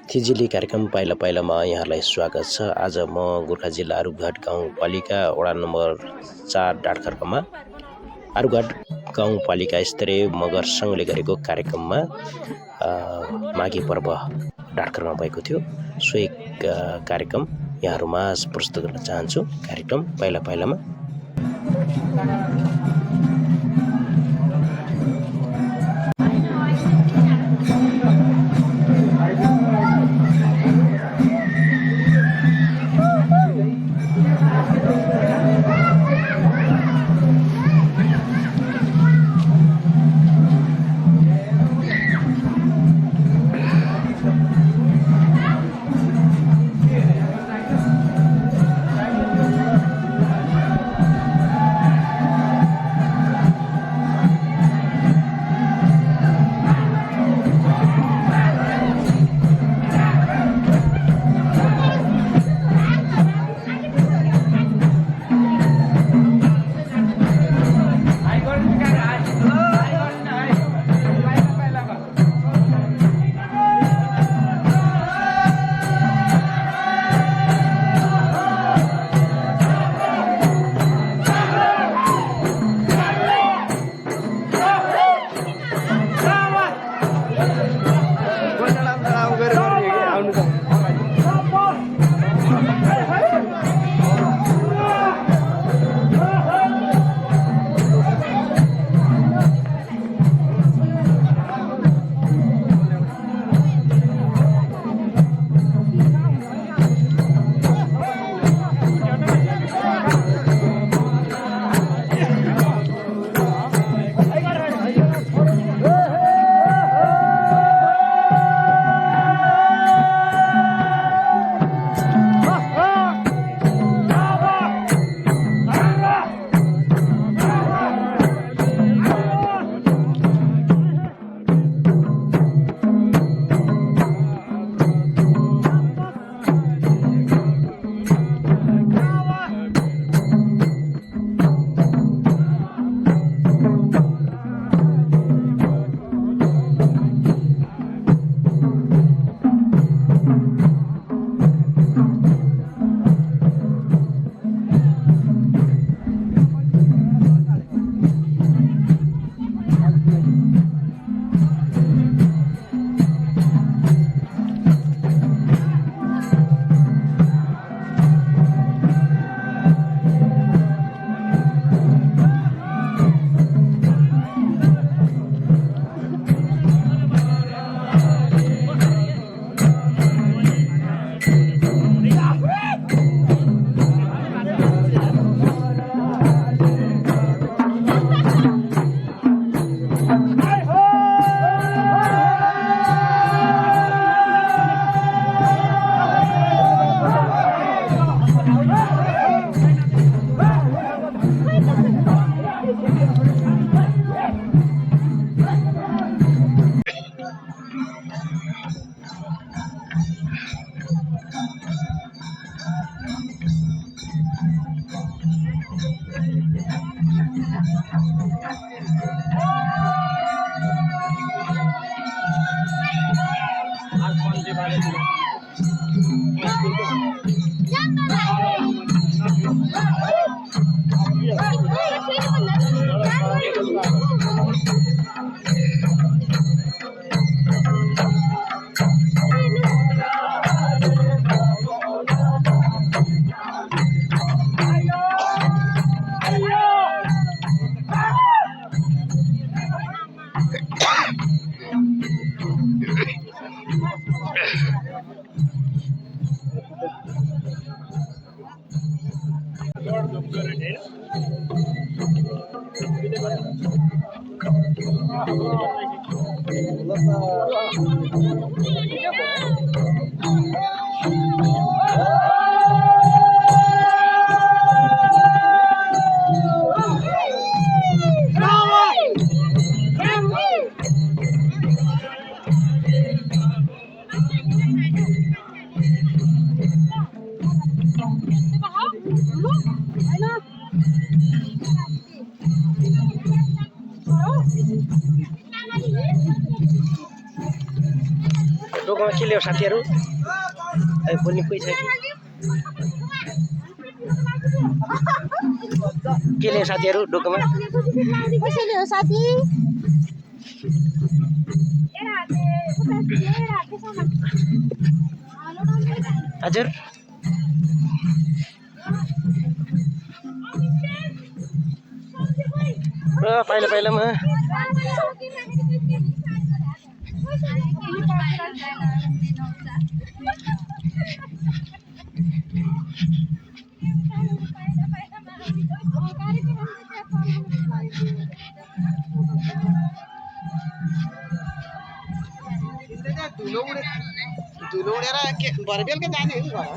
थिजिली कार्यक्रम पाइला पाइलामा यहाँलाई स्वागत छ। आज म गोर्खा जिल्ला आरुघाट गाउँपालिका वडा नम्बर 4 डाँडखर्कमा आरुघाट गाउँपालिका स्तरीय मगर सङ्घले गरेको कार्यक्रममा माघे पर्व डाँडखर्कमा भएको थियो। सो एक कार्यक्रम यहाँहरूमा प्रस्तुत गर्न चाहन्छु। कार्यक्रम पाइला पाइलामा ल्यायो साथीहरू बोल्ने कोही छ कि के ल्यायो साथीहरू डोकोमा साथी हजुर पहिला पहिलामा धुलो उडेर भरे बेलुका जाने हो नि घर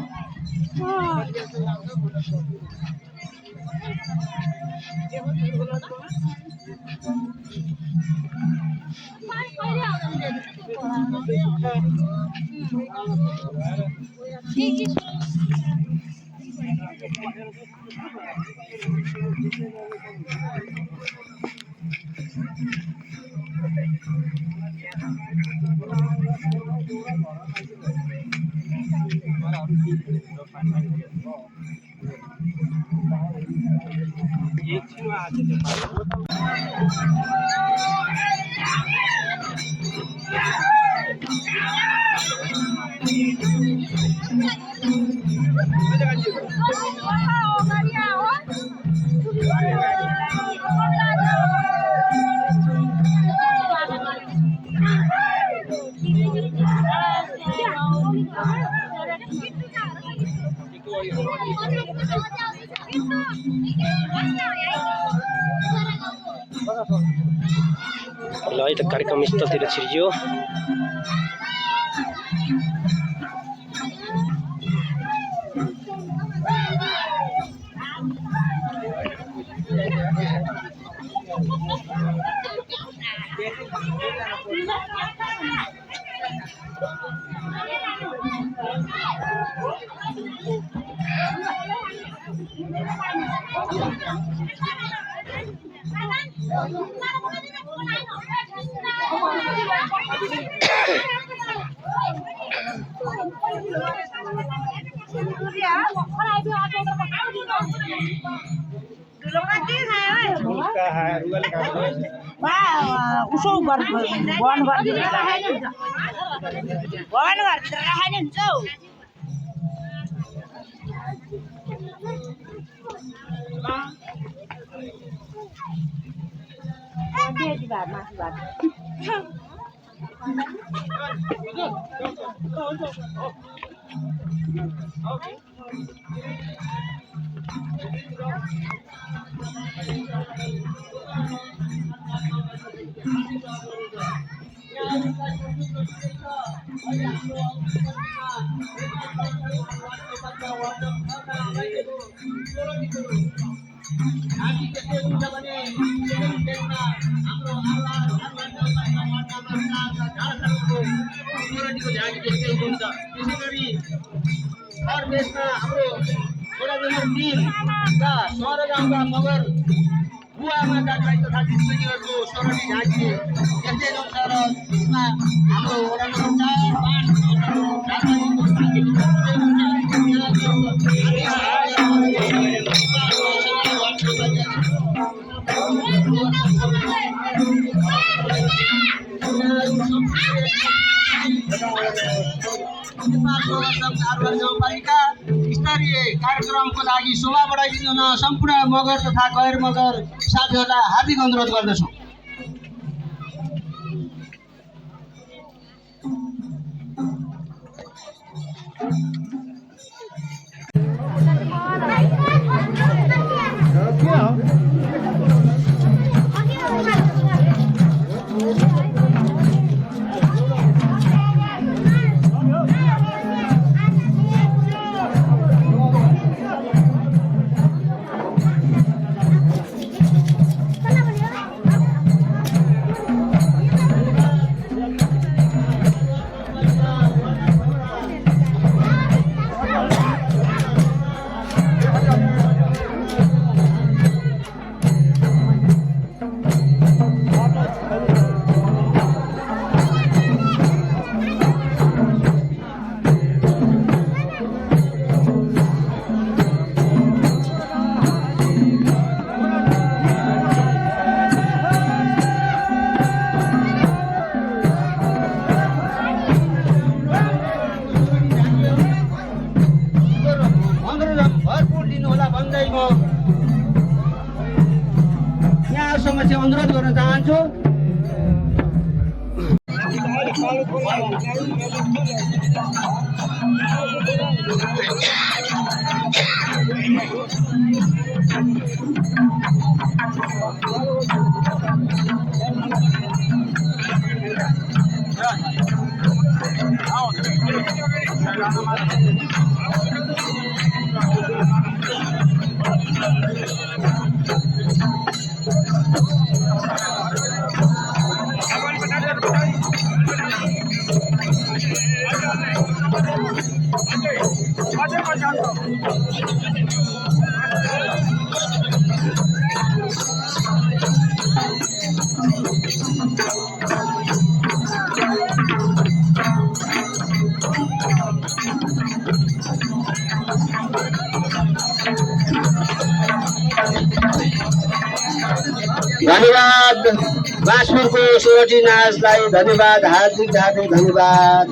ल है त कार्यक्रम स्थलतिर छिरियो उसो बन गरिदिनु हुन्छ हौ मगर बुवामा दाजुभाइ तथा दिदीबहिनीहरूको स्वरणी झाँकी यस्तै अनुसार हाम्रो वडा गाउँपालिका स्तरीय कार्यक्रमको लागि शोभा बढाइदिन सम्पूर्ण मगर तथा गैर मगर साथीहरूलाई हार्दिक अनुरोध गर्दछु। अनुरोध गर्न चाहन्छु। धन्यवाद बाँसपुरको सोरठी नाचलाई धन्यवाद, हार्दिक हार्दिक धन्यवाद।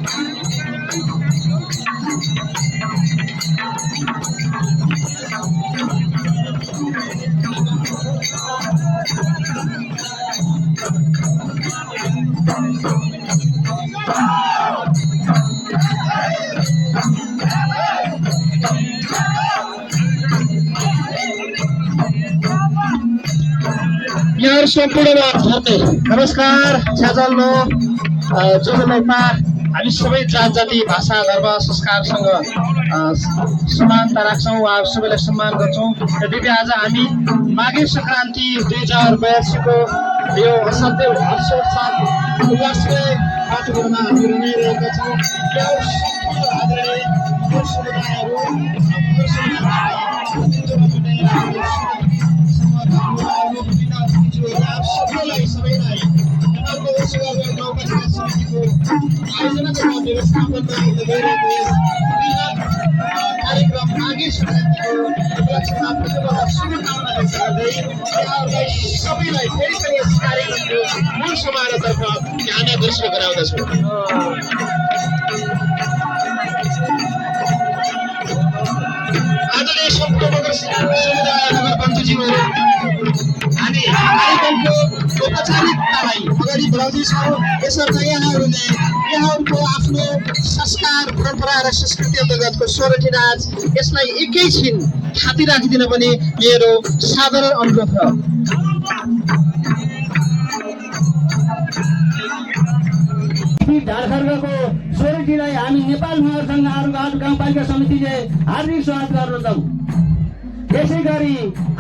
यहाँहरू सम्पूर्ण नमस्कार। छ्याजल्लो जोजोलौपा हामी सबै जात जाति भाषा धर्म संस्कारसँग समानता राख्छौँ, उहाँहरू सबैलाई सम्मान गर्छौँ। यद्यपि आज हामी माघे सङ्क्रान्ति 2082को यो असाध्यै हर्षोत्साह उल्लासमय वातावरणमा हामी रमाइरहेका छौँ। यहाँहरू सम्पूर्ण आदरणीय मुस्लिम समुदायहरू सबैलाई नेपालको सेवागर गाउँपालिका समितिको आयोजना तथा व्यवस्थापनमा गइरहेको यस कार्यक्रम माघे सङ्क्रान्तिको उपलक्ष्यमा पूर्वबाट शुभकामना व्यक्त गर्दै यहाँहरूलाई सबैलाई फेरि पनि यस कार्यक्रमको मूल समारोहतर्फ ध्यान आकर्षण गराउँदछु। आदरणीय सम्पूर्ण मगर समुदाय नगर बन्धुज्यूहरू, हामी कार्यक्रमको औपचारिकतालाई अगाडि बढाउँदैछौँ। यसर्थ यहाँहरूको आफ्नो संस्कार परम्परा र संस्कृति अन्तर्गतको सोरठी नाच, यसलाई एकैछिन थाती राखिदिन पनि मेरो साधारण अनुरोध छ। झारखण्डको सोरठीलाई हामी नेपाल महासङ्घ आरुघाट गाउँपालिका समितिले हार्दिक स्वागत गर्दछौँ। त्यसै गरी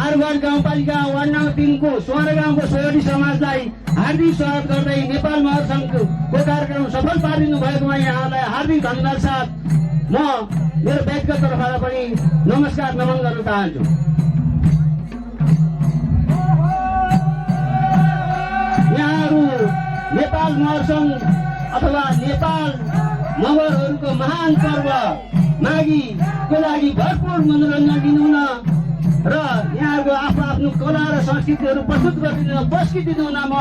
आरुघाट गाउँपालिका वार्ड नम्बर 3 को स्वर गाउँको सोरठी समाजलाई हार्दिक स्वागत गर्दै नेपाल महासङ्घको कार्यक्रम सफल पारिदिनु भएकोमा यहाँलाई हार्दिक धन्यवाद साथ म मेरो व्यक्तिगत तर्फबाट पनि नमस्कार नमन गर्न चाहन्छु। यहाँहरू नेपाल महासङ्घ अथवा नेपाल मगरहरूको महान पर्व माघीको लागि भरपूर मनोरञ्जन दिनुहुन र यहाँहरूको आफ्नो आफ्नो कला र संस्कृतिहरू प्रस्तुत गरिदिनु बस्किदिनुहुन म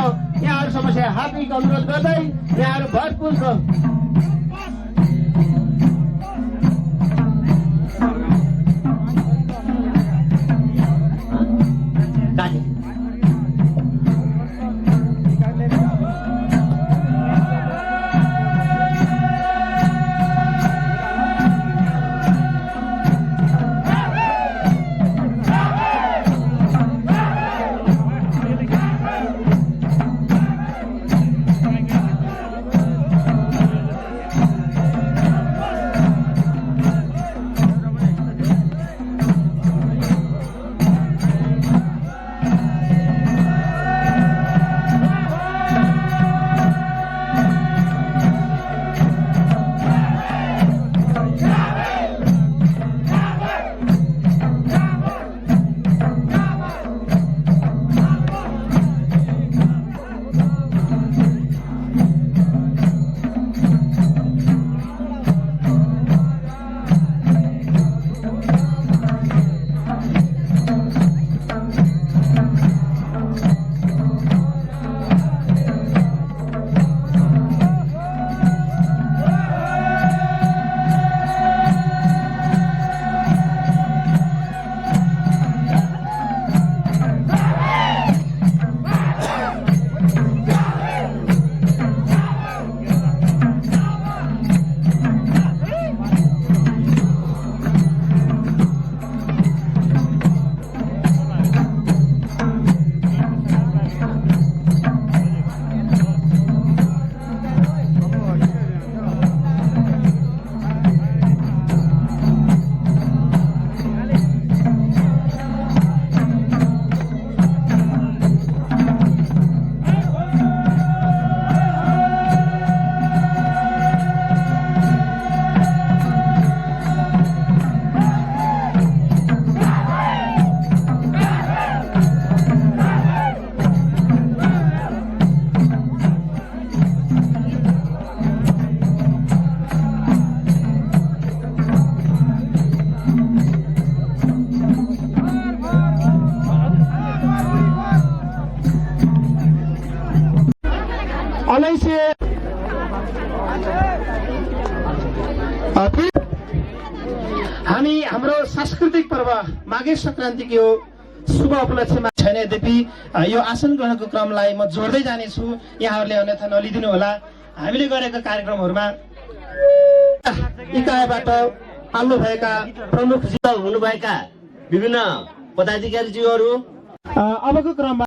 यहाँहरू समस्या हार्दिक अनुरोध गर्दै यहाँहरू भरपूर हामी हाम्रो सांस्कृतिक पर्व माघे सङ्क्रान्तिको शुभ उपलक्ष्यमा छैन, यद्यपि यो आसन ग्रहणको क्रमलाई म जोड्दै जानेछु, यहाँहरूले अन्यथा नलिदिनु होला। हामीले गरेका कार्यक्रमहरूमा इकाइबाट पाल्नुभएका प्रमुख हुनुभएका विभिन्न पदाधिकारीज्यूहरू अबको क्रममा